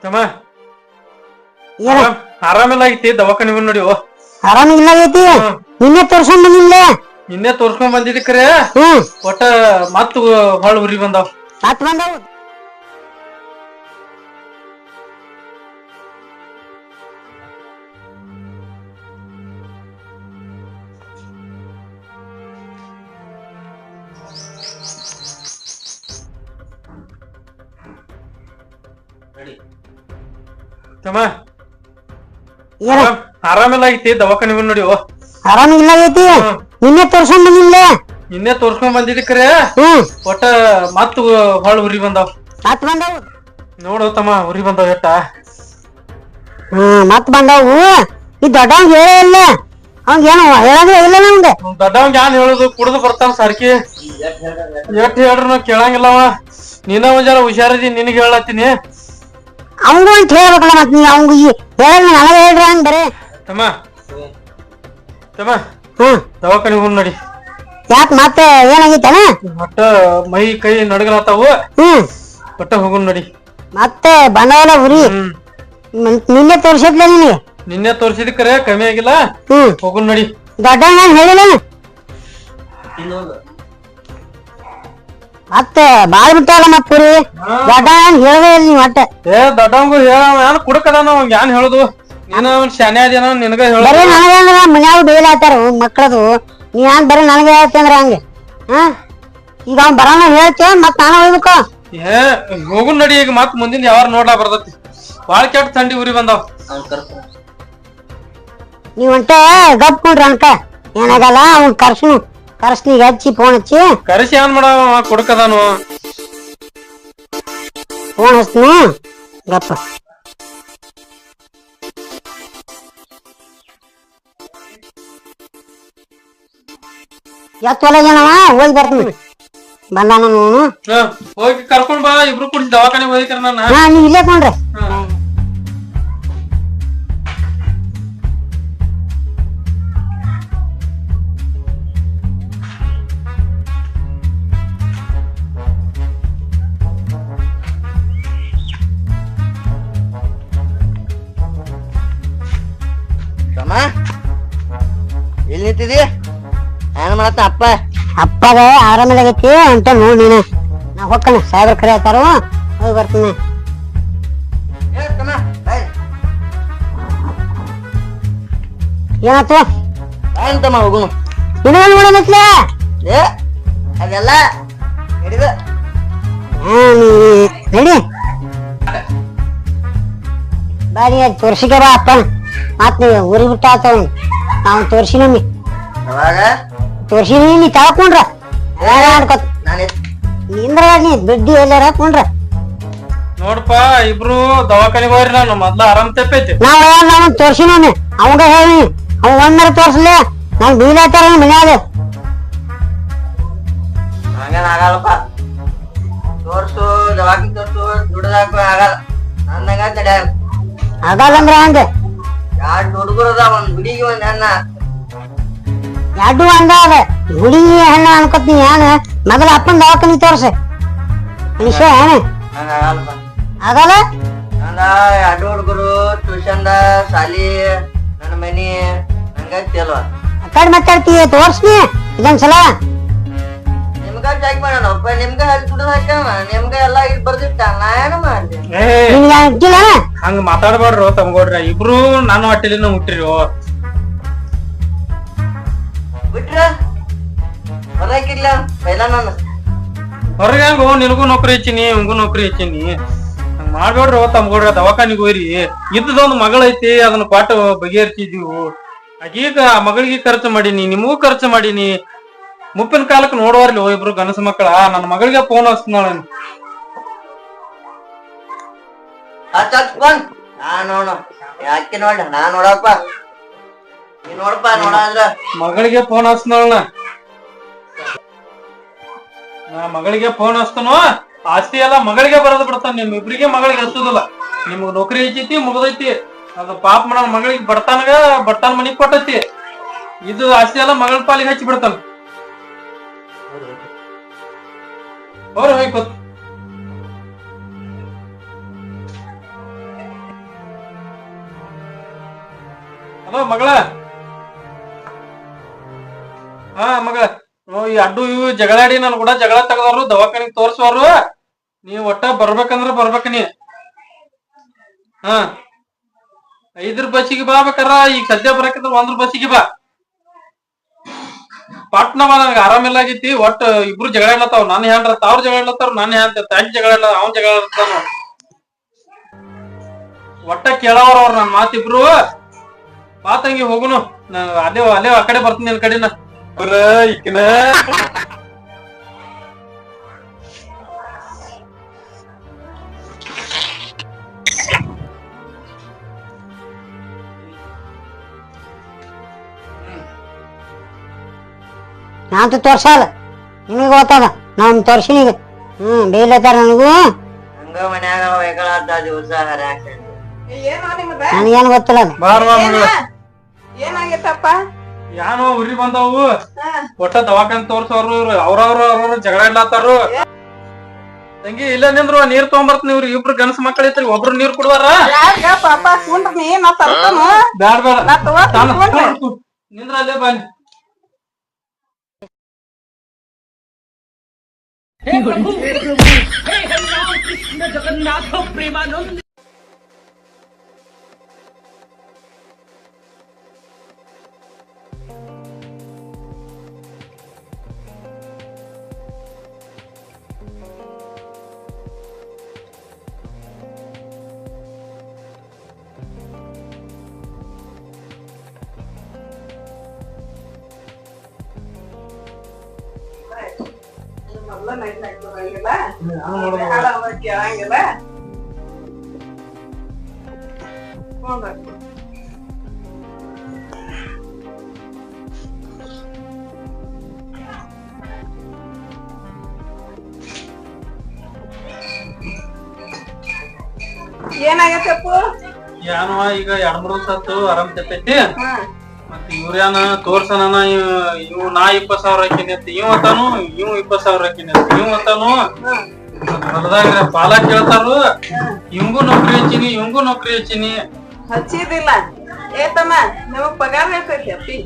ತಮ್ಮ ಆರಾಮಿಲ್ಲ ಐತಿ ದವಾಖಾನೆ ನೋಡಿ. ಆರಾಮಿಲ್ಲ ಐತಿ. ನಿನ್ನೆ ತೋರ್ಸ್ಕೊಂಡ್ ಬಂದಿಲ್ಲ. ನಿನ್ನೆ ತೋರ್ಸ್ಕೊಂಡ್ ಬಂದಿದ್ದಿ ಕರೆ ಒಟ್ಟ ಮತ್ ಹೊಳ್ ಉರಿ ಬಂದಾವ್. ತಮ್ಮ ಆರಾಮಿಲ್ಲ ಐತಿ ದವಾಖಾನೆ ನೋಡಿ. ಆರಾಮಿಲ್ಲ ಐತಿ. ನಿನ್ನೆ ತೋರ್ಸ್ಕೊಂಡ್ ಬಂದಿಲ್ಲ. ನಿನ್ನೆ ತೋರ್ಸ್ಕೊಂಡ್ ಬಂದಿದ್ದಿ ಕರೆ ಒಟ್ಟ ಮತ್ ಹೊಳ್ ಉರಿ ಬಂದಾವ್. ನೋಡು ತಮ್ಮ ಉರಿ ಬಂದಾವ್ ಎಟ್ಟ. ಮತ್ ಬಂದಾವು. ಈ ದೊಡ್ಡವಂಗ ಹೇಳೇ ಇಲ್ಲ. ಅವಂಗ ಏನು ಹೇಳಂಗ ಇಲ್ಲ ನಮ್ಗೆ. ದೊಡ್ಡವಂಗ ಏನ್ ಹೇಳುದು ಕುಡ್ದು ಬರ್ತಾನ ಸರ್ಕಿ. ಎಷ್ಟ್ ಹೇಳ್ರು ಕೇಳಂಗಿಲ್ಲವ. ನೀನ ಒಂದ್ ಜರ ಹುಷಾರಿದಿ ನಿನಗ್ ಹೇಳತ್ತೀನಿ. ಅವಂಗ ಅಂತ ಹೇಳ್ಬೇಕಲ್ಲ ಮತ್ ನೀ ಅವಂಗ ಹೇಳ ನನಗ ಹೇಳ್ರಿ ಹಂಗ ಬರೇ. ತಮ್ಮ ತಮ್ಮ ದವಾಖಾನೆ ಹೋಗ್ ನೋಡಿ. ಯಾಕ ಮತ್ತೆ ಏನಾಗೈತನ? ಒಟ್ಟ ಮೈ ಕೈ ನಡಗಲತ್ತಾವು. ಒಟ್ಟ ಹೋಗುನ್ ನೋಡಿ. ಮತ್ತೆ ಬಂದವಲ್ಲ ಉರಿ. ನಿನ್ನೆ ತೋರ್ಸಿದ್ಲ ನಿನಗೆ? ನಿನ್ನೆ ತೋರ್ಸಿದ್ ಕರೆ ಕಮ್ಮಿ ಆಗಿಲ್ಲ. ಹೋಗುನ್ ನೋಡಿ. ದೊಡ್ಡ ಹೇಳಿಲ್ಲ ಮತ್ತೆ ಬಾಳ್ ಬಿಟ್ಟಲ್ಲ ಮತ್ ಪುರಿ. ದೊಡ್ಡ ಹೇಳದೇ ಇಲ್ಲ ನೀವ್ ಒಟ್ಟ. ದೊಡ್ಡವಂಗು ಹೇಳ ಕುಡಕದಾನ ಅವಂಗ ಏನ್ ಹೇಳುದು. ನೀನ ಶಾನೆ ಅದೇನ ನಿನಗ ಹೇಳ. ಬರೀ ನನಗಂದ್ರ ಮನ್ಯಾಗ ಬೇಲಾತಾರ ಮಕ್ಕಳದು. ನೀ ಹಂಗ ಬರೀ ನನಗೆ ಹೇಳ್ತಂದ್ರ ಹಂಗ. ಈಗ ಅವ್ನ್ ಬರೋಣ ಹೇಳ್ತೇ ಮತ್ ನಾನು ಹೋಗ್ಬೇಕು. ಹೋಗುನ್ ನಡಿ. ಈಗ ಮತ್ ಮುಂದಿನ ಯಾವಾರ ನೋಡ್ಲಾ ಬರ್ತತಿ. ಬಾಳ್ ಕೆಟ್ಟ ಥಂಡಿ ಉರಿ ಬಂದಾವ್. ನೀವ್ ಹೊಂಟ ಗಪ್ ಕುಂಡ್ರಿ ಅನ್ಕ ಏನಾಗಲ್ಲ. ಅವ್ನ್ ಕರ್ಸ್ನಿಗೆ ಹಚ್ಚಿ ಫೋನ್ ಹಚ್ಚಿ ಕರೆಸಿ ಏನ್ ಮಾಡವ ಕುಡಕದಾನು. ಫೋನ್ ಹಚ್ತೀನಿ ಗಪ್ಪ. ಎತ್ತೊಲಗೇನವ ಹೋಗಿ ಬರ್ತೀನಿ. ಬಂದಾನ ಹೋಗಿ ಕರ್ಕೊಂಡ್ ಬಾ. ಇಬ್ರು ಕುಡಿಸಿ ದವಾಖಾನೆ ಹೋಗಿಕರ ನನ್ನ. ನೀವ್ ಇಲ್ಲೇ ಕೊಂಡ್ರೆ ಎಲ್ಲಿ ನಿಂತಿದಿ? ಏನ್ ಮಾಡತ್ತ ಅಪ್ಪ? ಅಪ್ಪಗ ಆರಾಮಿಲಾಗೈತಿ ಅಂತ ನೋಡ್ ನೀನ. ನಾ ಹೋಗ್ಕನ ಸಾಹೇಬ್ರ ಕರೆ ಆತಾರ ಹೋಗಿ ಬರ್ತೀನಿ. ಏನಾಯ್ತು? ಅಂತಮ್ಮ ಹೋಗುನು. ನಿನಗೇನ್ ನೋಡೋದತ್ಲ? ಅದೆಲ್ಲ ಹಿಡಿದ ನಡಿ ಬಾರಿ ತೋರ್ಸಿಕೆ ಬಾ ಅಪ್ಪ. ಮತ್ ನೀ ಊರಿ ಬಿಟ್ಟ ಆತವ ನಾವು ತೋರ್ಸಿನಮ್ಮಿ ತೋರ್ಸಿನಿ. ನೀ ತಗೊಂಡ್ರ ಆಡ್ಕೊತ ನಿಂದ್ರ ನೀ ಬಿಡ್ಡಿ ಎಲ್ಲಾರ ಹಾಕೊಂಡ್ರ ನೋಡಪ್ಪ. ಇಬ್ರು ದವಾಖಾನೆಗೆ ಹೋಗ್ರಿ. ನಾನು ಮೊದ್ಲ ಆರಾಮ್ ತಪ್ಪೈತಿ. ನಾವ್ ತೋರ್ಸಿನಮ್ಮಿ ಅವಂಗ ಹೇಳಿ ಅವ್ ಒಂದರ ತೋರ್ಸ್ಲೆ ನಾನ್ ಬೀಳಾತಾರ ಮನ್ಯಾಗ. ಆಗಲ್ಲಪ್ಪ. ತೋರ್ಸು ದವಾಖಾನೆ ತೋರ್ಸು ದುಡ್ದಾಕ ಆಗಲ್ಲ. ನನ್ನಂಗ ತಡ್ಯಾರ ಆಗಲ್ಲಂದ್ರ ಹಂಗ. ಎರಡು ಹುಡುಗರು ಅದಾವ. ಒಂದ್ ಹುಡುಗಿ ಒಂದ್ ಹೆಣ್ಣ. ಎರಡು ಹಂಗ ಅದ. ಹುಡುಗಿ ಹೆಣ್ಣ ಅನ್ಕೋತೀನಿ. ಏನ ಮೊದಲ ಅಪ್ಪನ ದವಾಖಾನಿ ತೋರ್ಸ ಮನುಷ್ಯ ಆಗಲ್ಲ. ನಂದ ಎರಡು ಹುಡುಗರು ಟ್ಯೂಷನ್ ಶಾಲಿ ನನ್ನ ಮನಿ ನಂಗೈತಿಲ್ವ. ಆ ಕಡೆ ಮಾತಾಡ್ತೀವಿ ತೋರ್ಸ್ನಿ ಇದೊಂದ್ಸಲ. ನಿಮ್ಗ ಚೆಕ್ ಮಾಡೋಣಪ್ಪ. ನಿಮ್ಗ ದುಡ್ಡು ಹಾಕ್ಯಾವ. ನಿಮ್ಗ ಎಲ್ಲಾ ಇದ್ ಬರ್ದಿಟ್ಟ. ನಾ ಏನು ಮಾಡ್ಲಿ? ಹಂಗ ಮಾತಾಡ್ಬಾರ್ರು ತಮ್ಗೋಡ್ರ. ಇಬ್ರು ನಾನು ಹೊಟ್ಟಿಲಿನ ಹುಟ್ಟಿರಿ. ಬಿಟ್ರ ಹೊರಕಿಲ್ಲ ಪೈಲ ನಾನು ಹೊರಗೆ ಹಂಗ ನಿನಗೂ ನೌಕರಿ ಹೆಚ್ಚಿನಿ ಹಂಗೂ ನೌಕರಿ ಹೆಚ್ಚಿನಿ. ಹಂಗ ಮಾಡ್ಬೇಡ್ರಿ ತಮ್ಗೋಡ್ರ. ದವಾಖಾನಿಗೆ ಹೋಯ್ರಿ. ಇದ್ದದೊಂದು ಮಗಳೈತಿ ಅದನ್ನ ಕೊಟ್ಟು ಬಗೆಹರಿಸಿದೀವು. ಆಗೀಗ ಆ ಮಗಳಿಗೆ ಖರ್ಚು ಮಾಡೀನಿ ನಿಮಗೂ ಖರ್ಚು ಮಾಡೀನಿ. ಮುಪ್ಪಿನ ಕಾಲಕ್ಕೆ ನೋಡುವಾರ್ಲಿ ಇಬ್ರು ಗನಸು ಮಕ್ಕಳ. ನನ್ನ ಮಗಳಿಗೆ ಫೋನ್ ಹಚ್ತಾಳ. ನೋಡ ಯಾಕೆ ನೋಡ ನಾ ನೋಡಪ್ಪ. ನೀ ನೋಡಪ್ಪ ನೋಡ ಮಗಳಿಗೆ ಫೋನ್ ಹಚ್ತಾಳ. ನಾ ಮಗಳಿಗೆ ಫೋನ್ ಹಚ್ತಾನು. ಆಸ್ತಿ ಎಲ್ಲ ಮಗಳಿಗೆ ಬರೋದು ಬಿಡ್ತಾನ. ನಿಮ್ ಇಬ್ರಿಗೆ ಮಗಳಿಗೆ ಹಚ್ಚುದಿಲ್ಲ. ನಿಮ್ಗ್ ನೌಕರಿ ಹೆಚ್ಚೈತಿ ಮುಗ್ದೈತಿ. ಅದು ಪಾಪ ನನ್ನ ಮಗಳಿಗೆ ಬಡತಾನ ಮನಿಗ್ ಕೊಟ್ಟೈತಿ. ಇದು ಆಸ್ತಿ ಎಲ್ಲ ಮಗಳ ಪಾಲಿಗೆ ಹಚ್ಚಿ ಬಿಡ್ತಾನ. ಅವ್ರ ಹೋಗಿ ಮಗಳ ಹಾ ಮಗಳ ಈ ಅಡ್ಡು ಇವು ಜಗಳಾಡಿ ನನ್ ಕೂಡ ಜಗಳ ತೆಗದವ್ರು ದವಾಖಾನಿಗ್ ತೋರ್ಸುವಾರು ನೀವ್ ಒಟ್ಟ ಬರ್ಬೇಕಂದ್ರ ಬರ್ಬೇಕ ನೀ ಹಾ 5 ಬಸ್ಸಿಗೆ ಬಾ ಬೇಕಾರ ಈಗ ಸದ್ಯ ಬರಕಂದ್ರ 1 ಬಸ್ಸಿಗೆ ಬಾ ಪಾಟ್ನ ಬಾ ನನಗ ಆರಾಮಿಲ್ಲ ಆಗೈತಿ ಒಟ್ಟ ಇಬ್ರು ಜಗಳ ಇಡ್ಲತ್ತಾವ ನನ್ನ ಹ್ಯಾಂಡ್ರ ಅವ್ರ ಜಗಳ ಇಡ್ಲತ್ತಾರ ನನ್ನ ಹ್ಯಾಂಡ್ ತಂಗಿ ಜಗಳ ಇಲ್ಲ ಅವ್ನ ಜಗಳ ಇರ್ತಾನ ಒಟ್ಟ ಕೇಳವ್ರ ಅವ್ರ ನನ್ ಮಾತಿಬ್ರು ಬಾ ತಂಗಿ ಹೋಗುನು ಅಲ್ಲೇ ಅಲ್ಲೇ ಆ ಕಡೆ ಬರ್ತೀನಿ ನಿನ್ ಕಡೆನ ಈಕಿನ ನಾಂತೂ ತೋರ್ಸಲ್ಲ ನಿಮಗೆ ಗೊತ್ತದ ನಾವ್ ತೋರ್ಸಿನಿ ಈಗ ಬೇಯ್ಲತ್ತಾರ ನನಗೂ ಹಂಗ ಮನ್ಯಾಗ ವೈಕಳಾದ ದಿವಸ ನನಗೇನು ಗೊತ್ತಿಲ್ಲ ಅದು ಬಾರ್ ಬಾ ಮಗಳ ಏನಾಗೈತಪ್ಪ ಯಾನೋ ಉರಿ ಬಂದವು ಒಟ್ಟ ದವಾಖಾನೆ ತೋರ್ಸವ್ರು ಅವ್ರವ್ರ ಜಗಳ ಇಡ್ಲತ್ತಾರು ತಂಗಿ ಇಲ್ಲ ನಿಂದ್ರು ನೀರ್ ತಗೊಂಬರ್ತೀನಿ ಇವ್ರು ಇಬ್ರು ಗಣಸ ಮಕ್ಕಳ ಐತ್ರಿ ಒಬ್ರು ನೀರ್ ಕುಡ್ದಾರ ಪಾಪ ಕುಂಡ್ರಿ ನಾ ತರ್ತಾನು ಬ್ಯಾಡ ಬೇಡ ನಾ ತಗೋ ನಿಂದ್ರ ಅಲ್ಲೇ ಬನ್ನಿ ಕೇಳಂಗಿಲ್ಲ ಏನಾಗತ್ತಪ್ಪು ಯಾನವ ಈಗ 2-3 ದಿವಸ ಆತು ಆರಾಮ್ ತಪ್ಪೈತಿ ಮತ್ತ ಇವ್ರ್ಯಾನ ತೋರ್ಸನ ಇವ್ ನಾ 20,000 ಹಾಕಿನಿ ಅಂತ ಇವ್ ಅಂತಾನು ಇವ್ 20,000 ಹಾಕಿನಿ ಅಂತ ಇವ್ ಅಂತಾನು ಹೊಲದಾಗ ಪಾಲ ಕೇಳ್ತಾರು ಇವಂಗೂ ನೌಕರಿ ಹಚ್ಚಿನಿ ಹಚ್ಚಿದಿಲ್ಲ ಏತಮ್ಮ ನಿಮಗ್ ಪಗಾರ ಇರ್ತೈತಿ ಅಪ್ಪಿ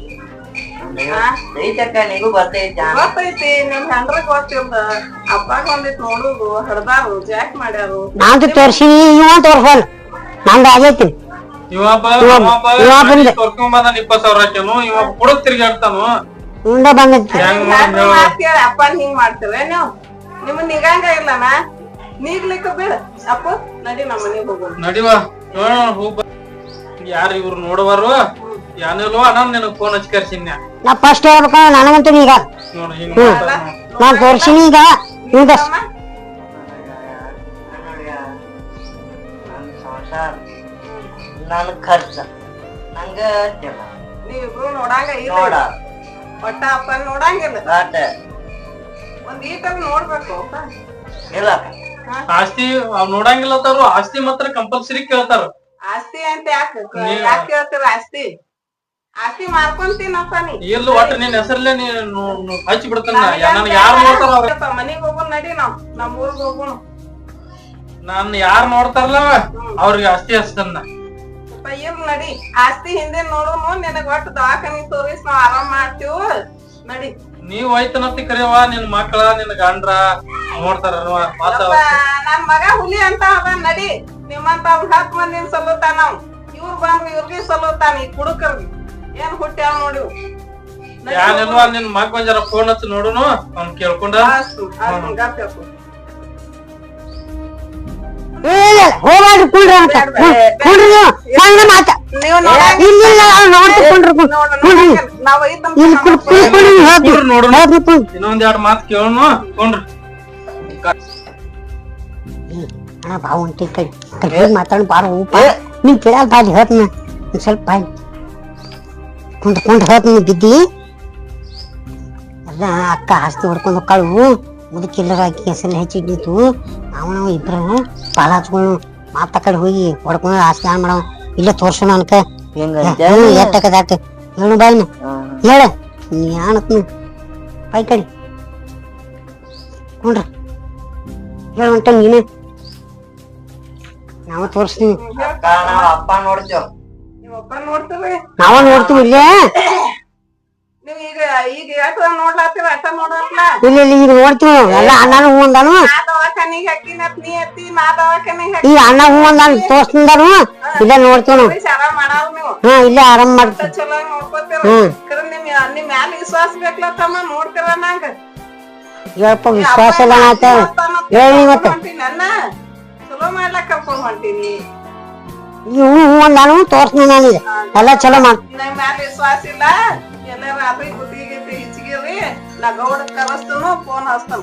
ಐತಕ್ಕ ನಿಗೂ ಬರ್ತೈತಿ ಗೊತ್ತೈತಿ ನಿಮ್ ಹೆಂಡ್ರಗ್ ಗೊತ್ತಿಲ್ದ ಅಪ್ಪಾಗ ಒಂದಿಟ್ ನೋಡುದು ಹಡ್ದಾರು ಜಾಕ್ ಮಾಡ್ಯಾರು ನಾಂತೂ ತೋರ್ಸಿನಿ ಇವ ತೋರ್ಸಲ್ಲ ನಂದು ಆಗೈತಿ ತೋರ್ಕೊಂಬಂದ 20,000 ಹಾಕ್ಯಾನು ಇವ ಕುಡಕ್ ತಿರ್ಗಾಡ್ತಾನು ಮುಂದೆ ಬಂದೈತಿ ಕೇಳಿ ಅಪ್ಪ ಹಿಂಗ್ ಮಾಡ್ತೀರ ನೀವು ನಿಮ್ಮನ್ ನಿಗಂಗ ಇಲ್ಲನ ನೀಗ್ಲಿಕ್ಕ ಬೇಡ ಅಪ್ಪ ನಡಿ ನಮ್ಮ ಮನೆಗ್ ಹೋಗೋಣ ನಡಿವ ಯಾರ ಇವ್ರು ನೋಡುವರು ಯಾನಿಲ್ವ ನಾನು ನಿನಗ್ ಫೋನ್ ಹಚ್ಚಿ ಕರ್ಸಿನ್ಯ ನಾ ಫಸ್ಟ್ ಹೇಳ್ಬೇಕ ನನಗಂತೂ ಈಗ ನೋಡು ಹಿಂಗ ನಾನ್ ತೋರ್ಸಿನಿ ಈಗ ಈಗ ನನ್ ಸಂಸಾರ ನನ್ ಖರ್ಚ ನಂಗ ನೀವಿಬ್ರು ನೋಡಂಗ ನೋಡ ಇಲ್ಲ ಒಟ್ಟ ಅಪ್ಪ ನೋಡಂಗಿಲ್ಲ ಆಟ ಒಂದ್ ಈಟಲ್ ನೋಡ್ಬೇಕು ಅಪ್ಪ. ಇಲ್ಲ ಆಸ್ತಿ ಅವ್ ನೋಡಂಗಿಲ್ಲತ್ತಾರು ಆಸ್ತಿ ಮಾತ್ರ ಕಂಪಲ್ಸರಿ ಕೇಳ್ತಾರ ಆಸ್ತಿ ಅಂತ ಯಾಕೆ ಕೇಳ್ತೀರ ಆಸ್ತಿ ಆಸ್ತಿ ಮಾಡ್ಕೊಂತೀನಪ್ಪ ನೀ ಇಲ್ಲ ಒಟ್ಟು ನಿನ್ ಹೆಸರ್ಲೆ ಹಚ್ಚಿ ಬಿಡ್ತಾನ ನನ್ ಯಾರು ನೋಡ್ತಾರ ಅವ್ರ ಮನಿಗ್ ಹೋಗೋಣ ನಡಿ ನಮ್ ಊರ್ಗ್ ಹೋಗೋಣ ನಾನ್ ಯಾರು ನೋಡ್ತಾರಲ್ಲ ಅವ್ರಿಗೆ ಆಸ್ತಿ ಹಚ್ತಾನ ಇರ್ಲಿ ನಡಿ ಆಸ್ತಿ ಹಿಂದೆ ನೋಡೋನು ನಿನಗ್ ಒಟ್ಟು ದವಾಖಾನಿ ತೋರಿಸ್ ನಾವ್ ಆರಾಮ್ ಮಾಡ್ತೀವ್ ನಡಿ ನೀವ್ ಹೋಯ್ತನತ್ತಿ ಕರೆಯವ ನಿನ್ ಮಕ್ಕಳ ನಿನ್ ಗಂಡ್ರ ನೋಡ್ತಾರ ನನ್ ಮಗ ಹುಲಿ ಅಂತ ಅದ ನಡಿ ನಿಮ್ಮಂತ 10 ಮಂದಿನ ಸಲ್ಲುತ್ತಾನ ನಾವ್ ಇವ್ರು ಬಂದ್ರು ಇವ್ರಿಗೆ ಸಲ್ಲುತ್ತಾನ ಈ ಕುಡುಕರ್ಗಿ ಏನ್ ಹುಟ್ಟ್ಯಾವ ನೋಡಿವ್ ಯಾನೆಲ್ವಾ ನಿನ್ ಮಗ ಜರ ಫೋನ್ ಹಚ್ಚಿ ನೋಡುನು ಅವ್ನ್ ಕೇಳ್ಕೊಂಡ ಹೋಗ್ರಿ ಕುಂಡ್ರಿ ಅಂತ ಕುಂಡ್ರಿ ನೀವು ನಂಗ ಮಾತ ಇಲ್ಲ ನೋಡುನು ಇನ್ನೊಂದ್ 2 ಮಾತು ಕೇಳೋನು ಕೊಂಡ್ರಿ ಬಾವು ಉಂಟಿ ಕಡೆ ಮಾತಾಡ ಬಾರ ನೀನ್ ಕೇಳಲ್ ಬಾಲಿ ಹೇಳ್ತೀನಿ ಸ್ವಲ್ಪ ಬಾಯಿ ಕುಂಡ್ಕೊಂಡು ಹೇಳ್ತೀನಿ ಬಿದ್ದಿ ಎಲ್ಲ ಅಕ್ಕ ಆಸ್ತಿ ಹೊಡ್ಕೊಂಡು ಕಳು ಮುದಕ್ಕಿಲ್ಲರ ಆಕಿ ಹೆಸರು ಹೆಚ್ಚಿಟ್ಟಿತ್ತು ನಾವು ಇಬ್ರು ಪಾಲ ಹಚ್ಕೊಂಡು ಮಾತ ಕಡೆ ಹೋಗಿ ಹೊಡ್ಕೊಂಡು ಆಸ್ತಿ ಹಾಳು ಮಾಡವ ಇಲ್ಲ ತೋರ್ಸೋಣ ಅನ್ಕ ಎಟ್ಟಕದಾಟ ಹೇಳು ಬಾಯಿನ ಹೇಳ ನೀ ಯಾಣತ್ನ ಬಾಯಿ ಕಡೆ ಕುಂಡ್ರ ಹೇಳುವಂಟ ನೀನೆ ನಾವು ತೋರಿಸ್ತೀವಿ ನಾವ್ ಅಪ್ಪ ನೋಡ್ತೇವ್ ಒಬ್ಬ ನೋಡ್ತೀರಿ ನಾವ ನೋಡ್ತೀವಿ ಇಲ್ಲೇ ನೀವ್ ಈಗ ಈಗ ಎಷ್ಟ ನೋಡ್ಲಾತೀರ ಅಷ್ಟ ನೋಡಲ್ಲ ಇಲ್ಲ ಈಗ ನೋಡ್ತೀವಿ ನಾವು ಎಲ್ಲ ಅಣ್ಣನ ಹೂ ಅಂದಾನು ನಾ ದವಾಖಾನಿಗ್ ಹಾಕಿನತ್ ನೀ ಅತ್ತಿ ನಾ ದವಾಖಾನಿಗ್ ಹಾಕಿ ಈಗ ಅಣ್ಣ ಹೂ ಅಂದಾನು ತೋರ್ಸ್ತಿಂದಾನು ಇಲ್ಲೇ ನೋಡ್ತೀವಿ ನಾವು ಆರಾಮ್ ಮಾಡಾವ್ ನೀವು ಹಾ ಇಲ್ಲೇ ಆರಾಮ್ ಮಾಡ್ತೀವಿ ಚಲೋ ನೋಡ್ಕೋತೀರ ಕರೆ ನಿಮ್ ಮ್ಯಾಲ ವಿಶ್ವಾಸ ಬೇಕಲತ್ತಮ್ಮ ನೋಡ್ತೀರ ನಂಗ ಹೇಳಪ್ಪ ವಿಶ್ವಾಸ ಎಲ್ಲ ಆತ ಹೇಳಿ ಮತ್ತೆ ನನ್ನ ಚಲೋ ಮಾಡ್ಲಕ್ ಕರ್ಕೊಂಡ್ ಹೊಂಟೀನಿ ಈ ಹೂ ಹೂ ಅಂದಾನು ತೋರ್ಸ್ತೀನಿ ನಾನೀಗ ಎಲ್ಲ ಚಲೋ ಮಾಡ್ ನಮ್ ಮ್ಯಾಲ ವಿಶ್ವಾಸ ಇಲ್ಲ ಎಲ್ಲ ರಾತ್ರಿ ಗುತ್ತಿಗೆ ಹಿಚ್ಗಿರಿ ನಾ ಗೌಡ ಕರಸ್ತನು ಫೋನ್ ಹಚ್ತಾನ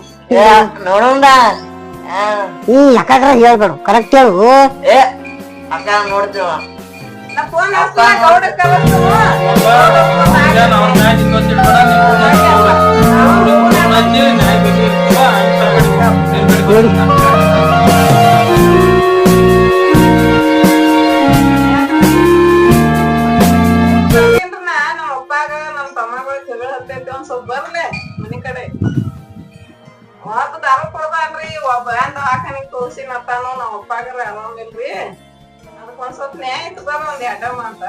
ನೋಡೋಣ ನೀ ಯಾಕಾದ್ರ ಹೇಳ್ಬೇಡು ಕರೆಕ್ಟ್ ಹೇಳು ಏ ಅಕ್ಕ ನೋಡ್ತೀವ ನಾ ಫೋನ್ ಹಚ್ತಾನ ಗೌಡ ಕರಸ್ತನು ನಮ್ಮ ಅಪ್ಪಾಗ ನಮ್ ತಮ್ಮಗಳ ಜಗಳ ಹತ್ತೈತಿ ಒಂದ್ ಸ್ವಲ್ಪ ಬರ್ಲೆ ಮನಿ ಕಡೆ ಒಬ್ಬ ದಾರು ಕೊಡ್ದಾನ್ರಿ ಒಬ್ಬ ಏನ್ ದವಾಖಾನಿಗ್ ತೋರ್ಸಿನತ್ತಾನು ನಮ್ಮ ಅಪ್ಪಾಗರ ಆರಾಮಿಲ್ರಿ ಅದಕ್ ಒಂದ್ ಸ್ವಲ್ಪ ನ್ಯಾಯ ಇತ್ತು ಬರ್ರಿ ಒಂದ್ ಎಡ್ಡ ಮಾತ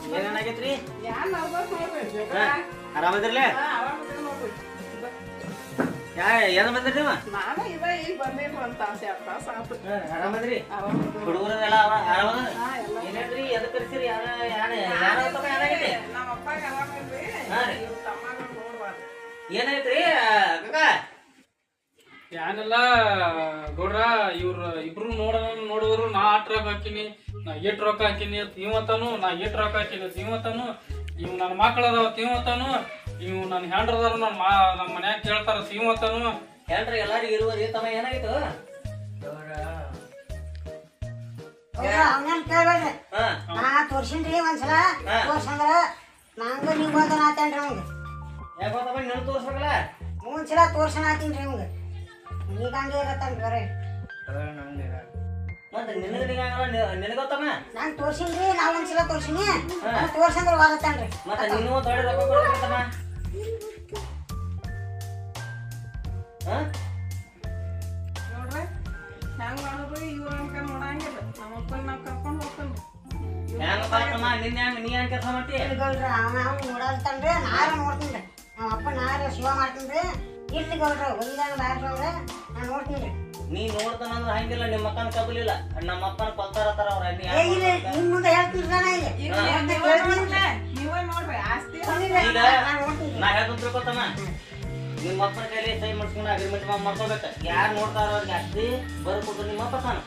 ಏನೇನಾಗೈತ್ರಿ ಯಾನ್ ನರ್ವಸ್ ನೋಡ್ರಿ ಜಗಳ ಆರಾಮದಿರ್ಲೆ ಆರಾಮಿದ್ರಿ ನೋಡ್ರಿ ಏನ್ ಬಂದ್ರಿ ನೀವು ನಾನು ಇದ ಈಗ ಬಂದೇನ್ರಿ ಒಂದ್ ತಾಸ ಎರಡ್ ತಾಸ ಆತು ಆರಾಮದ್ರಿ ಆರಾಮಿದ್ರಿ ಹುಡುಗರೆಲ್ಲ ಆರಾಮದ ಹಾ ಎಲ್ಲ ಏನೇನ್ರಿ ಎದಕ್ ಕರ್ಸಿರಿ ಏನಾಗೈತಿ ನಮ್ಮ ಅಪ್ಪಾಗ ಆರಾಮಿಲ್ರಿ ಹಾ ರೀ. ಇವ್ರ ತಮ್ಮಗ ನೋಡ್ಬಾರ್ದು ಏನಾಗೈತ್ರಿ ಕಾಕ ಏನೆಲ್ಲ ಗೌಡ್ರ ಇವ್ರ ಇಬ್ರು ನೋಡಿದ್ರು ನಾ ಆಟ್ ರೊಕ್ಕ ಹಾಕಿನಿ ನಾ ಏಟ್ ರೊಕ್ಕ ಹಾಕಿನಿ ತೀವತ್ತಾನು ನಾ ಏಟ್ ರೊಕ್ಕ ಹಾಕಿನಿ ತೀವತ್ತಾನು ಇವ್ ನನ್ನ ಮಕ್ಳು ಅದಾವ ತೀವತ್ತಾನು ಇವ್ ನನ್ನ ಹೆಂಡ್ರದಾರ ನಮ್ಮ ಮನ್ಯಾಗ ಕೇಳ್ತಾರ ತೀವತ್ತಾನು ಹೇಳ್ರಿ ಎಲ್ಲಾರಿಗೂ ಇರುವರಿ ತಮ್ಮ ಏನಾಗಿತ್ತು ಅವನೇನ್ ಕೇಳ್ಬೇಡ್ರಿ ಹಾ ನಾ ತೋರ್ಸಿನ್ರಿ ಒಂದ್ಸಲ ತೋರ್ಸಂದ್ರ ನಂಗ ನೀವ್ ಬಂದನ ಆತೇನ್ರಿ ಅವಂಗ ಯಾಕೆ ಗೊತ್ತಪ್ಪ ನೆನ್ ತೋರ್ಸ್ಬೇಕಲ್ಲ ಒಂದ್ಸಲ ತೋರ್ಸನ ಆತೀನ್ರಿ ಅವಂಗ ಈಗ ಹಂಗೆ ಇರತ್ತನ್ರಿ ಬರೇ ಮತ್ತೆ ನಿನಗೊತ್ತಮ್ಮ ನಾನ್ ತೋರ್ಸಿನ್ರಿ ನಾ ಒಂದ್ಸಲ ತೋರ್ಸಿನಿ ತೋರ್ಸಂದ್ರ ವಾಗತ್ತನ್ರಿ ಮತ್ತೆ ನೀನು ದೊಡ್ಡ ರೊಕ್ಕ ಕೊಡ್ಬೇಕಮ್ಮ ನೋಡ್ರಿ ಹೆಂಗ್ ಮಾಡಿದ್ರಿ ಇವ್ರ ಅನ್ಕ ನೋಡಂಗಿಲ್ಲ ನಮ್ಮ ಅಪ್ಪನ ನಾವ್ ಕರ್ಕೊಂಡ್ ಹೋಗ್ತಾನ್ರಿ ಹೆಂಗಪ್ಪ ನಿನ್ನ ಹೆಂಗ್ ನೀ ಹೆಂಗ್ ಕೆಲಸ ಮಾಡ್ತಿ ಗೌಡ್ರ ಅವ್ನ ನೋಡಲ್ತಾನ್ರಿ ನಾರ ನೋಡ್ತೀನ್ರಿ ನಮ್ಮ ಅಪ್ಪ ನಾರ ಶಿವ ಮಾಡ್ತೀನ್ರಿ ಇರ್ಲಿ ಗೌಡ್ರ ಒಂದಾನ ಬ್ಯಾಡ್ರಿ ನಾ ನೋಡ್ತೀನ್ರಿ ನೀ ನೋಡ್ತಾನಂದ್ರ ಹಂಗಿಲ್ಲ ನಿಮ್ಮ ಅಕ್ಕನ ಕಬಲಿಲ್ಲ ನಮ್ಮ ಅಪ್ಪನ ಕೊಲ್ತಾರತ್ತಾರ ಅವ್ರ ಅಣ್ಣಿ ಏ ಇಲ್ಲ ನಿಮ್ ಮುಂದೆ ಹೇಳ್ತೀನಿ ನಾನು ಈಗ ಈಗ ನೀವೇ ನೋಡ್ರಿ ಆಸ್ತಿ ಈಗ ನಾ ಹೇಳ್ಕೊಂಡ್ ತಿಳ್ಕೊತಮ್ಮ ನಿಮ್ಮ ಅಪ್ಪನ ಕೈಲಿ ಸೈ ಮಾಡ್ಸ್ಕೊಂಡು ಅಗ್ರಿಮೆಂಟ್ ಮಾಡ್ಕೋಬೇಕ ಯಾರು ನೋಡ್ತಾರ ಅವ್ರಿಗೆ ಆಸ್ತಿ ಬರ್ ಕೊಡ್ತಾರೆ ನಿಮ್ಮ ಅಪ್ಪ ತಾನು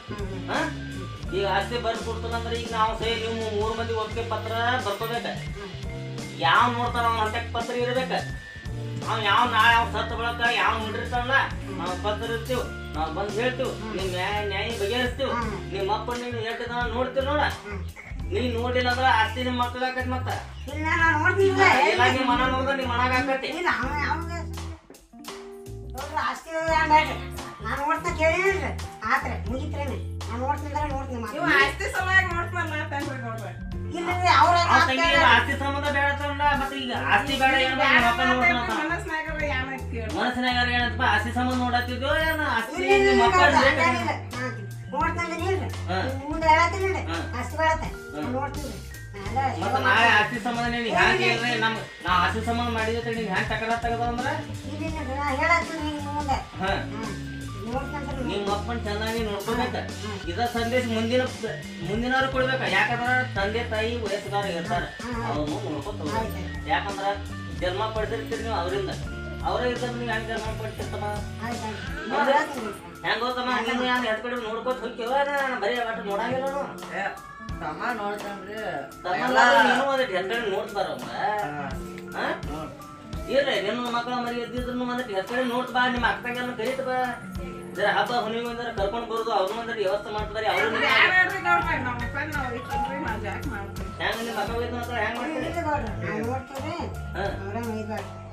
ಈಗ ಆಸ್ತಿ ಬರ್ ಕೊಡ್ತಾನಂದ್ರ ಈಗ ನಾವು ಸೈ ನೀವು 3 ಮಂದಿ ಒಪ್ಪಿಗೆ ಪತ್ರ ಬರ್ಕೋಬೇಕ ಯಾವ ನೋಡ್ತಾರ ಅವ್ನ ಅಂತ ಪತ್ರ ಇರ್ಬೇಕ ನಾವ್ ಯಾವ ನಾಳೆ ಅವ್ನ ಸತ್ತ ಬಳಕ ಯಾವ ನೋಡಿರ್ತಾನಲ್ಲ ನಾವು ಪತ್ರ ಇರ್ತೀವಿ ನಾವು ಬಂದ್ ಹೇಳ್ತೀವಿ ನಿಮ್ ನ್ಯಾಯ ಬಗೆಹರಿಸ್ತೀವಿ ನಿಮ್ಮ ಅಪ್ಪ ನೀನು ಹೇಳ್ತಿದ ನೋಡ್ತೀವಿ ನೋಡ ನೀ ನೋಡಿಲ್ಲ ಅಂದ್ರ ಆಸ್ತಿ ನಿಮ್ಮ ಮಕ್ಳಿಗೆ ಹಾಕತ್ ಮತ್ತ ಇಲ್ಲ ನಾನು ನೋಡ್ತೀನಿ ಇಲ್ಲ ನಿಮ್ಮ ಮನ ನೋಡಿದ್ರೆ ನಿಮ್ಮ ಮನಾಗ ಹಾಕತಿ ಇಲ್ಲ ಅವ್ನ ನೋಡ್ರಿ ಆಸ್ತಿ ಬೇಡ್ರಿ ನಾನು ನೋಡ್ತಾ ಕೇಳಿನ್ರಿ ಆತ್ರಿ ಮುಗಿತ್ರೇನೆ ನಾನು ನೋಡ್ತಿಂದ್ರೆ ನೋಡ್ತೀನಿ ನೀವು ಆಸ್ತಿ ಸಲುವಾಗಿ ನೋಡ್ತಾರಲ್ಲ ಅಂತಂದ್ರಿ ನೋಡ್ರಿ ಇಲ್ರಿ ಅವ್ರ ಅವ್ರ ತಂಗಿ ಆಸ್ತಿ ಸಂಬಂಧ ಬೇಡ ತಂದ ಮತ್ತೆ ಈಗ ಆಸ್ತಿ ಬೇಡ ಏನ್ ಮಕ್ಕ ನೋಡ್ತಾನ ಮನಸ್ನಾಗರ ಯಾನಕ್ ಕೇಳಿ ಮನಸ್ಸಿನಾಗ ಏನಂತಪ್ಪ ಆಸ್ತಿ ಸಂಬಂಧ ನೋಡತ್ತಿದ್ಯೋ ಏನ ಆಸ್ತಿ ಮಕ್ಕಳ ನೋಡ್ತಂದ್ರೆ ಇಲ್ರಿ ಮುಂದೆ ಹೇಳತ್ತೀನಿ ಆಸ್ತಿ ಬೇಡತ್ತೆ ನೋಡ್ತೀನಿ ಮತ್ತ ನಾಳೆ ಆಸ್ತಿ ಸಂಬಂಧ ನೀನ್ ಹ್ಯಾಂಗ ಹೇಳ್ರಿ ನಮ್ ನಾ ಆಸ್ತಿ ಸಂಬಂಧ ಮಾಡಿದ್ರೆ ನೀನ್ ಹ್ಯಾಂಗ ತಕಡ ತಗದ ಅಂದ್ರ ಇಲ್ಲ ಹೇಳತ್ತೀನಿ ಮುಂದೆ ಹ ನಿಮ್ ಅಪ್ಪನ್ ಚೆನ್ನಾಗಿ ನೋಡ್ಕೋಬೇಕ ಇದ ಸಂದೇಶ ಮುಂದಿನವ್ರು ಕೊಡ್ಬೇಕ ಯಾಕಂದ್ರ ತಂದೆ ತಾಯಿ ವಯಸ್ಸುಗಾರ ಇರ್ತಾರ ಅವ್ರನ್ನು ನೋಡ್ಕೊತ ಯಾಕಂದ್ರ ಜನ್ಮ ಪಡ್ಸಿರ್ತೀರಿ ನೀವು ಅವರಿಂದ ಅವರೇ ಇರ್ತಾರ ನೀವು ಹೆಂಗ್ ಜನ್ಮ ಪಡ್ಸಿರ್ತಮ್ಮ ಹೆಂಗ ಹೋತಮ್ಮ ನೀನು ಯಾರು ಎದ್ ಕಡೆ ನೋಡ್ಕೋತ ಹೋಗ್ಯವ ಬರೀ ಅಷ್ಟು ನೋಡಂಗಿಲ್ಲ ತಮ್ಮ ನೋಡ್ತಾನ್ರಿ ನೀನು ಒಂದಿಟ್ಟು ಎದ್ ಕಡೆ ನೋಡ್ತಾರ ಇರ್ರಿ ನಿನ್ನ ಮಕ್ಕಳ ಮರಿ ಎದ್ದಿದ್ರು ಒಂದಿಟ್ಟು ಎದ್ ಕಡೆ ನೋಡ್ತ ಬಾ ನಿಮ್ಮ ಅಕ್ಕಂಗೆಲ್ಲ ಕರೀತ ಬಾ ಜರ ಹಬ್ಬ ಹುಣ್ಣಿಮೆ ಬಂದ್ರೆ ಕರ್ಕೊಂಡ್ ಬರೋದು ಅವ್ರನ್ನ ಒಂದಿಟ್ಟು ವ್ಯವಸ್ಥೆ ಮಾಡ್ತಾರೆ ಅವ್ರು ಯಾರ್ಯಾರ್ರಿ ನೋಡ್ರಿ ನಮ್ಮ ಅಪ್ಪನ ನಾವು ಇಟ್ಟಿನ್ರಿ ನಾ ಜಾಕ್ ಮಾಡ್ತೀನಿ ಹೆಂಗ ನಿಮ್ಮ ಮಕ್ಕ ಹೋಯ್ತು ಅಂತ ಹೆಂಗ್ ಮಾಡ್ತೀರಿ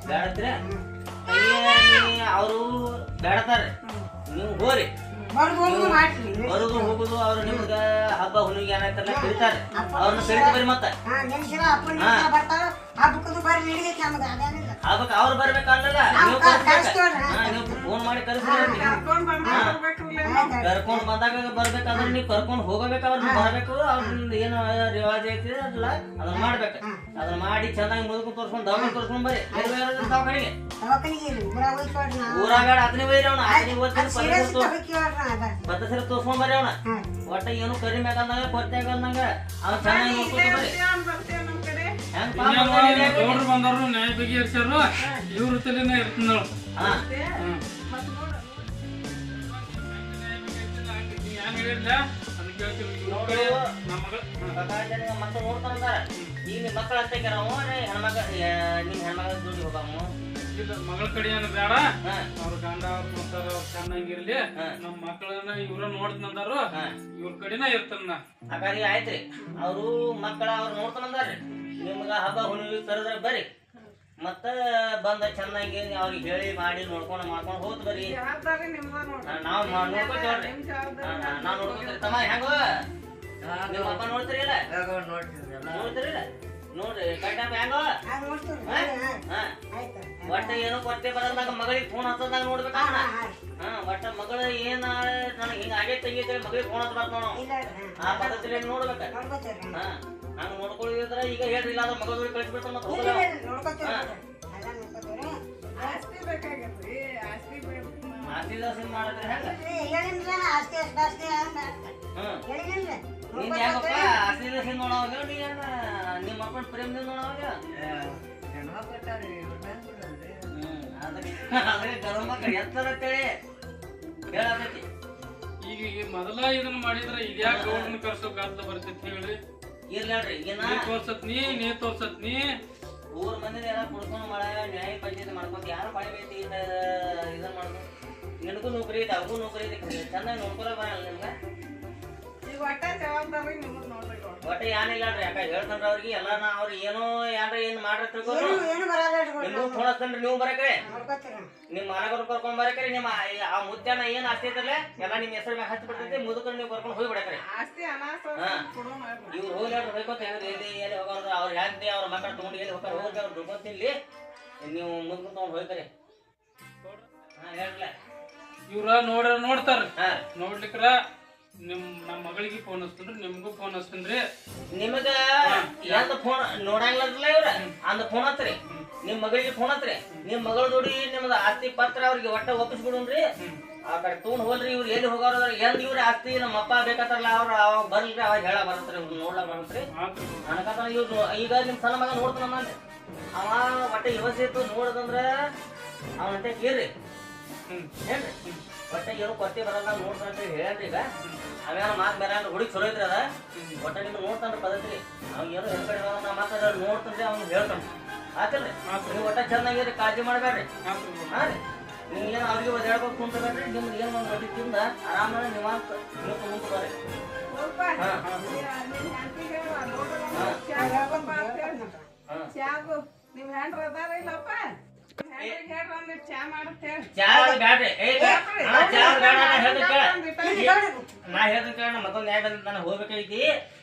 ಬೇಡತ್ರಿ ಅವರು ಬೇಡತಾರ ನೀವು ಹೋರಿ ಬರುದು ಹೋಗುದು ಅವ್ರು ನಿಮ್ಗ ಹಬ್ಬ ಹುಣ್ಣಿಗೆ ಏನಾಯ್ತಾರಲ್ಲ ಕರೀತಾರೆ ಅವ್ರನ್ನ ಕರೀತ ಬರ್ರಿ ಮತ್ತ ಹಬ್ಬಕ್ಕೆ ಅವ್ರು ಬರ್ಬೇಕಲ್ಲ ನೀವು ಫೋನ್ ಮಾಡಿ ಕರೆಸ್ರಿ ಕರ್ಕೊಂಡ್ ಬಂದಾಗ ಬರ್ಬೇಕಾದ್ರೆ ನೀವು ಕರ್ಕೊಂಡ್ ಹೋಗಬೇಕು ಅವ್ರನ್ನ ಬರ್ಬೇಕು ಅವ್ರನ್ನ ಏನು ರಿವಾಜ್ ಐತಿ ಅಲ್ಲ ಅದನ್ನ ಮಾಡ್ಬೇಕು ಅದನ್ನ ಮಾಡಿ ಚೆನ್ನಾಗಿ ಮುದುಕು ತೋರ್ಸ್ಕೊಂಡ್ ದವಾಖಾನೆ ತೋರ್ಸ್ಕೊಂಡ್ ಬರ್ರಿ ದವಾಖಾನಿಗೆ ಊರಾಗ ಅದನ್ನೇ ಒಯ್ರಿ ಅವ್ನ ಅದನ್ನ ಬತ್ತ ಸರಿ ತೋರ್ಸ್ಕೊಂಡ್ ಬರ್ರಿ ಅವ್ನ ಒಟ್ಟ ಏನು ಕರಿ ಮ್ಯಾಗ ಅಂದಂಗ ಕೊರ್ತ್ಯಾಗ ಅಂದಂಗ ಅವ್ನ ಚೆನ್ನಾಗಿ ನೋಡ್ಕೊಂಡ್ ಬರ್ರಿ ಗೌಡ್ರು ಬಂದವ್ರು ನ್ಯಾಯ ಬಗೆಹರಿಸ್ಯಾರು ಇವ್ರ ತಲೆನ ಇರ್ತದ ಮಕ್ಕಳು ನೋಡ್ತಾರ ಈಗ ನಿಮ್ ಮಕ್ಕಳ ಅಂತ ಹೆಣ್ಮಗ ನಿಮ್ ಹೆಣ್ಮಗ ದುಡ್ಡು ಹೋಗಮ್ಮ ಮಗಳ ಕಡೆ ಏನು ಬೇಡ ಅವ್ರ ಗಂಡ ಅವ್ರ ನೋಡ್ತಾರ ಅವ್ರ ಚೆನ್ನಾಗಿರ್ಲಿ ನಮ್ ಮಕ್ಕಳನ್ನ ಇವ್ರ ನೋಡ್ತಂದಾರು ಇವ್ರ ಕಡೆನ ಇರ್ತಾನ ಹಾಗಾಗಿ ಆಯ್ತ್ರಿ ಅವ್ರು ಮಕ್ಕಳ ಅವ್ರು ನೋಡ್ತಾನಂದಾರ್ರಿ ನಿಮ್ಗ ಹಬ್ಬ ಹುಣ್ಣಿಮೆ ಕರೆದ್ರ ಬರ್ರಿ ಮತ್ತ ಬಂದ ಚೆನ್ನಾಗಿ ಅವ್ರಿಗೆ ಹೇಳಿ ಮಾಡಿ ನೋಡ್ಕೊಂಡು ಮಾಡ್ಕೊಂಡು ಹೋದ್ ಬರ್ರಿ ನಾವ್ ನೋಡ್ಕೊತೇವ್ರಿ ನಾವ್ ನೋಡ್ಕೊತೀರಿ ತಮ್ಮ ಹೆಂಗ ನಿಮ್ಮ ಅಪ್ಪ ನೋಡ್ತೀರಿಲ್ಲ ನೋಡ್ತೀರಿಲ್ಲ ನೋಡ್ರಿ ಕಟ್ಟಪ್ಪ ಹೆಂಗ ಒಟ್ಟ ಏನೋ ಕೊಟ್ಟೆ ಬರದಾಗ ಮಗಳಿಗೆ ಫೋನ್ ಹತ್ತದಾಗ ನೋಡ್ಬೇಕ ಒಟ್ಟ ಮಗಳ ಏನ ನನಗೆ ಹಿಂಗ ಆಗೇ ತಂಗಿದ್ರೆ ಮಗಳಿಗೆ ಫೋನ್ ಹತ್ತ ನೋಡ ಆ ಪದ್ಧತಿ ನೋಡ್ಬೇಕ ಹಂಗ ನೋಡ್ಕೊಳ್ಳಿದ್ರ ಈಗ ಹೇಳ್ರಿ ಇಲ್ಲ ಅದ್ರ ಮಗಳ ಕಳಿಸ್ಬಿಡ್ತಾರ ಮತ್ತೆ ಹೋಗಲ್ಲ ಆಸ್ತಿ ದಾಸಿ ಮಾಡಿದ್ರೆ ಹೆಂಗ ನೀನ್ ಯಾಕಪ್ಪ ಆಸ್ತಿ ದಾಸಿ ನೋಡವಾಗ ನಿಮ್ಮ ಅಪ್ಪನ ಪ್ರೇಮದಿಂದ ನೋಡವಾಗ ಅದಕ್ಕೆ ಗರಂ ಮಕ್ಕಳು ಎತ್ತರತ್ತೇಳಿ ಹೇಳತೈತಿ ಈಗ ಮೊದಲ ಇದನ್ನ ಮಾಡಿದ್ರ ಇದ್ಯಾಕ ಗೌಡ್ರನ್ನ ಕರ್ಸೋಕಾಗ್ತ ಬರ್ತೈತಿ ಹೇಳ್ರಿ ಇರ್ಲಾಡ್ರಿ ಈಗಿನ ನೀ ತೋರ್ಸತ್ನಿ ಊರ್ ಮಂದಿ ಎಲ್ಲ ಕುಡ್ಕೊಂಡು ಮಾಡ ನ್ಯಾಯ ಪಂಚಾಯತಿ ಮಾಡ್ಕೊಂತ ಯಾರು ಪಡಿಬೇಕು ಇದನ್ನ ಮಾಡ್ಕೊಂಡು ನಿನಗೂ ನೌಕರಿ ಐತೆ ಅವ್ರಿಗೂ ನೌಕರಿ ಐತೆ ಚೆನ್ನಾಗಿ ನೋಡ್ಕೊಳ ಬರಲ್ಲ ನಿಮ್ಗೆ ಒಟ್ಟ ಏನಿಲ್ಲಾಡ್ರಿ ಯಾಕ ಹೇಳ್ತಾನ್ರಿ ಅವ್ರಿಗೆ ಎಲ್ಲ ಅವ್ರು ಏನೋ ಯಾರ ಏನ್ ಮಾಡ್ರ ತಿಳ್ಕೊಂಡು ನಿಮ್ಗೂ ಫೋನ್ ಹಚ್ತನ್ರಿ ನೀವು ಬರಕ್ರಿ ನಿಮ್ ಮನೆಗವ್ರು ಕರ್ಕೊಂಡ್ ಬರಕ್ರಿ ನಿಮ್ಮ ಆ ಮುತ್ಯಾನ ಏನ್ ಆಸ್ತಿ ಐತಲ್ಲ ಎಲ್ಲ ನಿಮ್ ಹೆಸರು ಮ್ಯಾಗ ಹಚ್ಚಿ ಬಿಡ್ತೈತಿ ಮುದುಕರು ನೀವು ಕರ್ಕೊಂಡು ಹೋಗಿ ಬಿಡಕ್ರಿ ಇವ್ರು ಹೋಗ್ಲಾಡ್ರಿ ಹೋಗ್ಕೋತ ಎಲ್ಲಿ ಹೋಗೋರು ಅವ್ರು ಹೆಂಗ್ತಿ ಅವ್ರ ಮಕ್ಕಳು ತಗೊಂಡು ಎಲ್ಲಿ ಹೋಗ್ತಾರೆ ಹೋಗಿ ಅವ್ರು ದುಡ್ಕೊಂಡ್ ತಿನ್ಲಿ ನೀವು ಮುದುಕರು ತಗೊಂಡ್ ಹೋಗ್ತಾರೆ ಹೇಳ್ರಲ್ಲ ಇವ್ರ ನೋಡ್ತಾರ ನೋಡ್ಲಿಕ್ರ ನಮ್ಮ ಮಗಳಿಗೆ ಫೋನ್ ಹಚ್ತನ್ರಿ ನಿಮ್ಗೂ ಫೋನ್ ಹಚ್ತನ್ರಿ ನಿಮಗ ಎಂತ ಫೋನ್ ನೋಡಂಗಿಲ್ಲ ಇವ್ರ ಅಂದ ಫೋನ್ ಹತ್ರಿ ನಿಮ್ ಮಗಳಿಗೆ ಫೋನ್ ಹತ್ರಿ ನಿಮ್ ಮಗಳ ಜೋಡಿ ನಿಮ್ದ ಆಸ್ತಿ ಪತ್ರ ಅವ್ರಿಗೆ ಒಟ್ಟ ಒಪ್ಪಿಸ್ಬಿಡುನ್ರಿ ಆ ಕಡೆ ತಗೊಂಡ್ ಹೋಲ್ರಿ ಇವ್ರು ಎಲ್ಲಿ ಹೋಗೋದ್ರ ಎಂದ್ ಇವ್ರ ಆಸ್ತಿ ನಮ್ಮ ಅಪ್ಪ ಬೇಕಾತಾರಲ್ಲ ಅವ್ರ ಅವಾಗ ಬರ್ಲ್ರಿ ಅವಾಗ ಹೇಳ ಬರತ್ರಿ ನೋಡ್ಲಾ ಬರತ್ರಿ ಅನ್ಕತಾನ ಇವ್ರು ಈಗ ನಿಮ್ ಸಣ್ಣ ಮಗ ನೋಡ್ತಾನ ಅವ ಒಟ್ಟ ಇವತ್ತು ನೋಡದಂದ್ರ ಅವನಂತೆ ಕೇಳ್ರಿ ಏನ್ರಿ ಒಟ್ಟ ಏನೋ ಕೊಟ್ಟಿ ಬರಲ್ಲ ನೋಡ್ತಾನ್ರಿ ಹೇಳ್ರಿ ಈಗ ಅವೇನ ಮಾತ್ ಬೇರೆ ಹುಡುಗಿ ಚಲೋ ಐತ್ರಿ ಅದ ಒಟ್ಟ ನಿಮ್ಗೆ ನೋಡ್ತಾನ್ರಿ ಪದ್ಧತಿ ಅವ್ನ ಏನೋ ಹೆಣ್ ಕಡೆ ನಾ ಮಾತಾಡ ನೋಡ್ತಾನ್ರಿ ಅವ್ನಿಗೆ ಹೇಳ್ತಾನ ಆತಿಲ್ರಿ ನೀವು ಒಟ್ಟ ಚೆನ್ನಾಗಿರಿ ಕಾಳಜಿ ಮಾಡ್ಬೇಡ್ರಿ ಹಾ ರೀ ನೀವು ಏನು ಅವ್ರಿಗೆ ಒಂದು ಹೇಳ್ಬೇಕು ಕುಂತ್ಬೇಡ್ರಿ ನಿಮ್ಗೆ ಏನು ಒಂದು ಗಟ್ಟಿ ತಿಂದ ಆರಾಮ ನಿವಾಂತ ನೀವು ಕುಂತು ಬರ್ರಿ ನಿಮ್ ಹೆಂಡ್ರ ಅದಾರ ಇಲ್ಲಪ್ಪ ನಾ ಹೇಳ್ದ ಕೇಳ ಮತ್ತೊಂದ್ ನ್ಯಾಯ ಬಂದ ನಾನು ಹೋಗ್ಬೇಕೈತಿ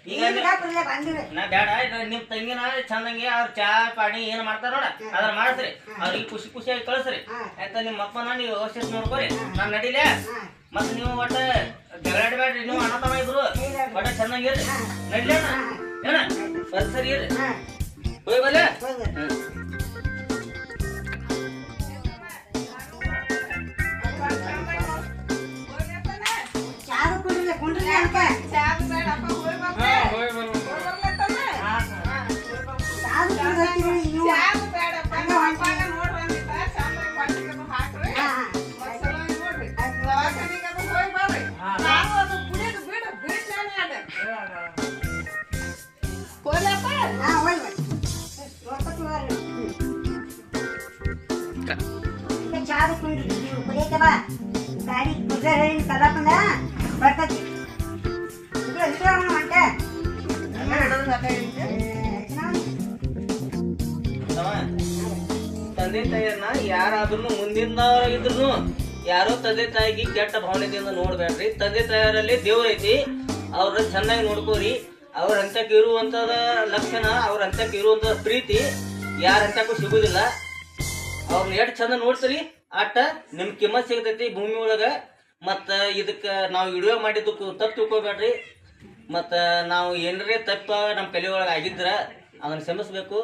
ಈಗ ನಾ ಬೇಡ ನಿಮ್ ತಂಗಿನ ಚಂದಂಗೆ ಅವ್ರ ಚಾ ಪಾಣಿ ಏನ್ ಮಾಡ್ತಾರ ನೋಡ ಅದನ್ನ ಮಾಡಿಸ್ರಿ ಅವ್ರಿಗೆ ಖುಷಿ ಖುಷಿಯಾಗಿ ಕಳ್ಸ್ರಿ ಆಯ್ತಾ ನಿಮ್ ಅಪ್ಪನ ನೀವು ವ್ಯವಸ್ಥೆ ನೋಡ್ಕೊರಿ ನಾನ್ ನಡಿಲೆ ಮತ್ ನೀವು ಒಟ್ಟ ಜಗಳಾಡ್ಬೇಡ್ರಿ ನೀವು ಅಣ್ಣ ತಮ್ಮ ಇಬ್ರು ಒಟ್ಟ ಚಂದಂಗಿರ್ರಿ ನಡಿಲೇನ ಏನ ಸರಿ ಇರ್ರಿ ಹೋಗಿ ಬಲ್ಲ ಗಾಡಿ ಕಲಾಪಂದ ಬರ್ತೈತಿ ತಂದೆ ತಾಯಿಯನ್ನ ಯಾರಾದ್ರೂ ಮುಂದಿನ ಇದ್ರು ಯಾರೋ ತಂದೆ ತಾಯಿಗೆ ಕೆಟ್ಟ ಭಾವನೆದಿಂದ ನೋಡ್ಬೇಡ್ರಿ. ತಂದೆ ತಾಯಿಯರಲ್ಲಿ ದೇವ್ರ ಐತಿ, ಅವ್ರ ಚೆನ್ನಾಗಿ ನೋಡ್ಕೋರಿ. ಅವ್ರ ಹಂತಕ್ಕೆ ಇರುವಂತದ ಲಕ್ಷಣ, ಅವ್ರ ಹಂತಕ್ಕೆ ಇರುವಂತ ಪ್ರೀತಿ ಯಾರ ಹಂತಕ್ಕೂ ಸಿಗುದಿಲ್ಲ. ಅವ್ರನ್ನ ಎಷ್ಟು ಚಂದ ನೋಡ್ತೀರಿ ಆಟ ನಿಮ್ ಕಿಮ್ಮತ್ ಸಿಗ್ತೈತಿ ಭೂಮಿ ಒಳಗ. ಮತ್ತ ಇದಕ್ಕ ನಾವು ವಿಡಿಯೋ ಮಾಡಿದ್ದಕ್ಕೂ ತಪ್ಪು ತಿಳ್ಕೊಬೇಡ್ರಿ. ಮತ್ತ ನಾವು ಏನಾರೇ ತಪ್ಪ ನಮ್ಮ ಕಲೆ ಒಳಗೆ ಆಗಿದ್ರ ಅದನ್ನ ಕ್ಷಮಿಸ್ಬೇಕು.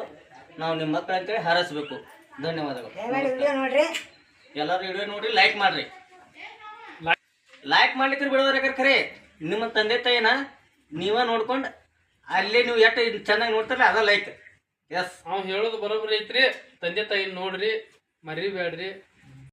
ನಾವು ನಿಮ್ಮ ಮಕ್ಕಳ ಅಂತೇಳಿ ಹಾರೈಸ್ಬೇಕು. ಧನ್ಯವಾದಗಳು. ಎಲ್ಲರೂ ವಿಡಿಯೋ ನೋಡ್ರಿ, ಲೈಕ್ ಮಾಡ್ರಿ. ಲೈಕ್ ಮಾಡ್ಲಿಕ್ಕೆ ಬಿಡೋದ್ರ ಖರೆ ನಿಮ್ಮ ತಂದೆ ತಾಯಿನ ನೀವ ನೋಡ್ಕೊಂಡು ಅಲ್ಲೇ ನೀವು ಎಷ್ಟು ಚೆನ್ನಾಗಿ ನೋಡ್ತಾರಲ್ಲ ಅದ ಲೈಕ್. ಎಸ್ ಅವ್ ಹೇಳೋದು ಬರೋಬ್ಬರಿ ಐತ್ರಿ. ತಂದೆ ತಾಯಿ ನೋಡ್ರಿ, ಮರಿಬೇಡ್ರಿ.